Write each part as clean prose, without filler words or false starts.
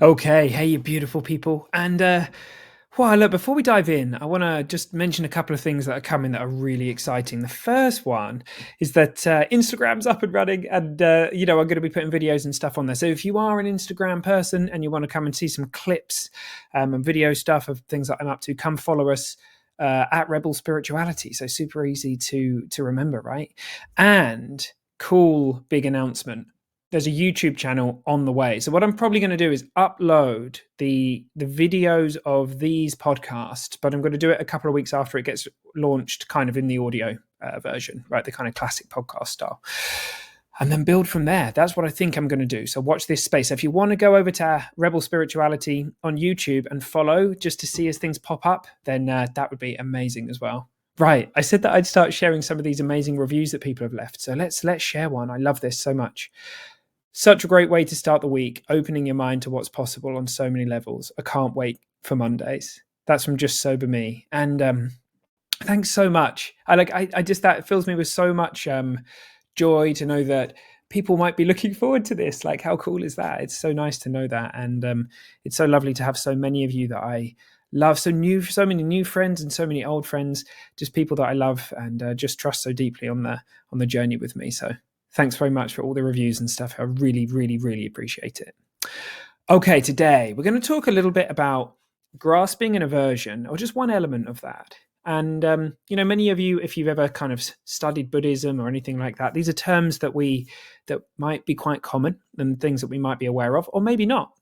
Okay, hey, you beautiful people. Well, look, before we dive in, I want to just mention a couple of things that are coming that are really exciting. The first one is that Instagram's up and running, and I'm going to be putting videos and stuff on there. So if you are an Instagram person and you want to come and see some clips and video stuff of things that I'm up to, come follow us at Rebel Spirituality. So super easy to remember, right? And cool big announcement, there's a YouTube channel on the way. So what I'm probably going to do is upload the videos of these podcasts, but I'm going to do it a couple of weeks after it gets launched, kind of in the audio version, right? The kind of classic podcast style. And then build from there. That's what I think I'm going to do. So watch this space. If you want to go over to Rebel Spirituality on YouTube and follow just to see as things pop up, then that would be amazing as well. Right. I said that I'd start sharing some of these amazing reviews that people have left. So let's share one. I love this so much. Such a great way to start the week, opening your mind to what's possible on so many levels. I can't wait for Mondays. That's from Just Sober Me. And thanks so much. I just, that fills me with so much joy to know that people might be looking forward to this. Like, how cool is that? It's so nice to know that. And it's so lovely to have so many of you that I love, so many new friends and so many old friends, just people that I love and just trust so deeply on the journey with me. So thanks very much for all the reviews and stuff. I really, really, really appreciate it. Okay, today we're going to talk a little bit about grasping and aversion, or just one element of that. And many of you, if you've ever kind of studied Buddhism or anything like that, these are terms that might be quite common and things that we might be aware of, or maybe not.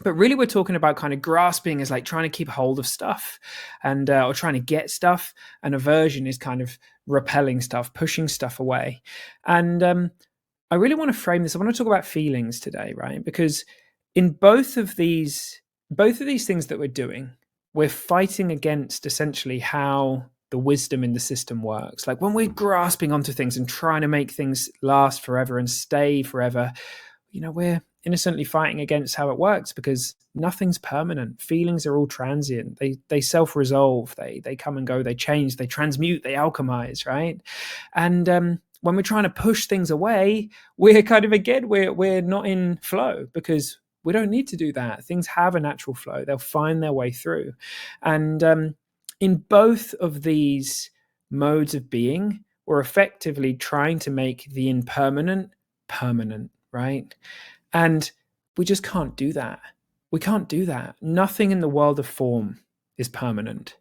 But really, we're talking about kind of grasping as like trying to keep hold of stuff and or trying to get stuff. And aversion is kind of repelling stuff, pushing stuff away. And I really want to frame this. I want to talk about feelings today, right? Because in both of these things that we're doing, we're fighting against essentially how the wisdom in the system works. Like when we're grasping onto things and trying to make things last forever and stay forever, we're innocently fighting against how it works, because nothing's permanent. Feelings are all transient. They self-resolve. They come and go. They change. They transmute. They alchemize, right? And when we're trying to push things away, we're kind of, again, we're not in flow, because we don't need to do that. Things have a natural flow. They'll find their way through. And in both of these modes of being, we're effectively trying to make the impermanent permanent, right? And we just can't do that. We can't do that. Nothing in the world of form is permanent.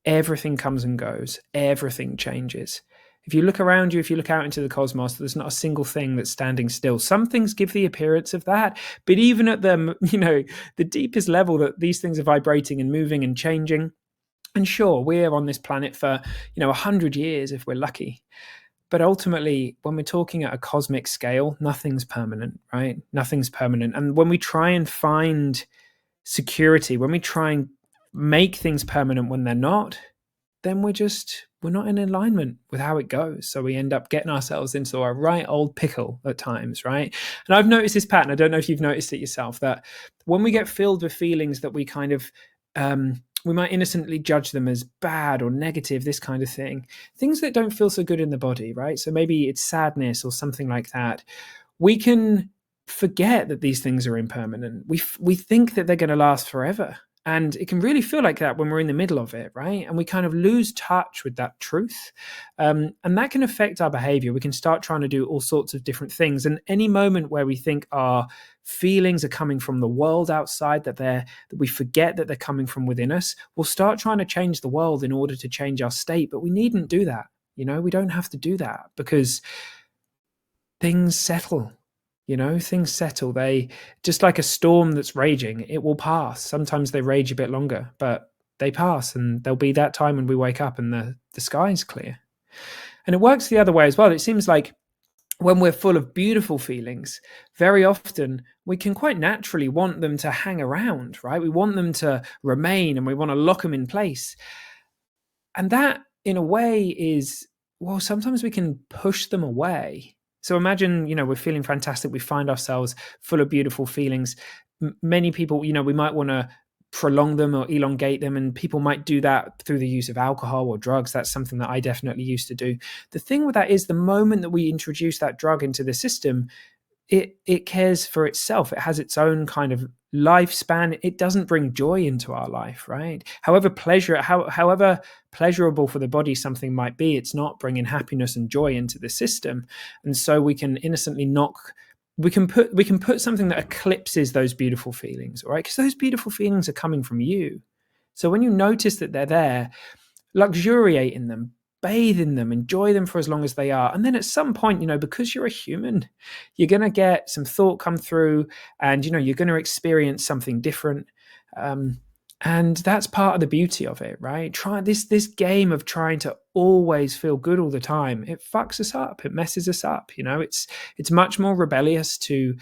Everything comes and goes. Everything changes. If you look around you, if you look out into the cosmos, there's not a single thing that's standing still. Some things give the appearance of that, but even at the deepest level, that these things are vibrating and moving and changing. And sure, we're on this planet for 100 years if we're lucky. But ultimately, when we're talking at a cosmic scale, nothing's permanent, right? Nothing's permanent. And when we try and find security, when we try and make things permanent when they're not, then we're not in alignment with how it goes. So we end up getting ourselves into a right old pickle at times, right? And I've noticed this pattern. I don't know if you've noticed it yourself, that when we get filled with feelings that we kind of we might innocently judge them as bad or negative, this kind of thing, things that don't feel so good in the body, right? So maybe it's sadness or something like that. We can forget that these things are impermanent. We think that they're going to last forever. And it can really feel like that when we're in the middle of it, right? And we kind of lose touch with that truth. And that can affect our behavior. We can start trying to do all sorts of different things. And any moment where we think our feelings are coming from the world outside, that we forget that they're coming from within us, we'll start trying to change the world in order to change our state. But we needn't do that. We don't have to do that, because things settle. Things settle. They, just like a storm that's raging, it will pass. Sometimes they rage a bit longer, but they pass, and there'll be that time when we wake up and the sky's clear. And it works the other way as well. It seems like when we're full of beautiful feelings, very often we can quite naturally want them to hang around, right? We want them to remain, and we want to lock them in place. And that, in a way, is, well, sometimes we can push them away. So imagine, we're feeling fantastic. We find ourselves full of beautiful feelings. Many people, we might want to prolong them or elongate them, and people might do that through the use of alcohol or drugs. That's something that I definitely used to do. The thing with that is, the moment that we introduce that drug into the system, it cares for itself. It has its own kind of lifespan. It doesn't bring joy into our life, right? However pleasurable for the body something might be, it's not bringing happiness and joy into the system. And so we can innocently knock. We can put something that eclipses those beautiful feelings, all right? Because those beautiful feelings are coming from you. So when you notice that they're there, luxuriate in them, bathe in them, enjoy them for as long as they are. And then at some point, because you're a human, you're going to get some thought come through, and, you're going to experience something different. And that's part of the beauty of it, right? Try this game of trying to always feel good all the time. It fucks us up. It messes us up. It's much more rebellious to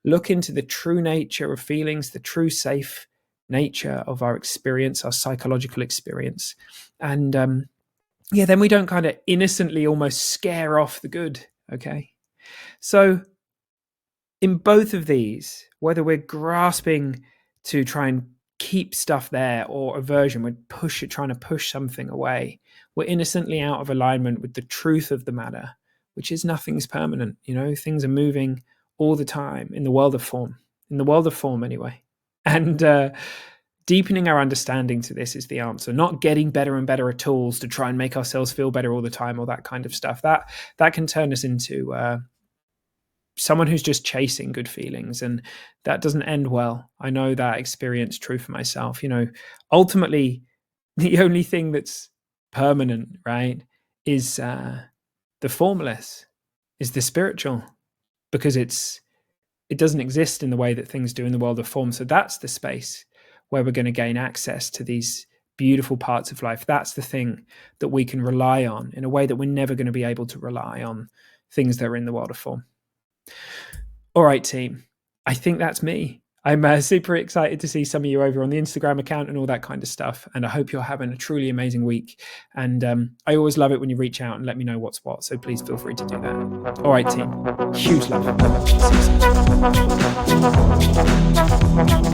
look into the true nature of feelings, the true safe nature of our experience, our psychological experience. And then we don't kind of innocently almost scare off the good. Okay. So in both of these, whether we're grasping to try and keep stuff there, or aversion, we're trying to push something away, we're innocently out of alignment with the truth of the matter, which is nothing's permanent. Things are moving all the time in the world of form anyway. And deepening our understanding to this is the answer, not getting better and better at tools to try and make ourselves feel better all the time, or that kind of stuff. That can turn us into someone who's just chasing good feelings, and that doesn't end well. I know that experience true for myself. Ultimately, the only thing that's permanent, right, is the formless, is the spiritual, because it doesn't exist in the way that things do in the world of form. So that's the space where we're going to gain access to these beautiful parts of life. That's the thing that we can rely on in a way that we're never going to be able to rely on things that are in the world of form. All right, team. I think that's me. I'm super excited to see some of you over on the Instagram account and all that kind of stuff. And I hope you're having a truly amazing week. And I always love it when you reach out and let me know what's what. So please feel free to do that. All right, team. Huge love. See you soon.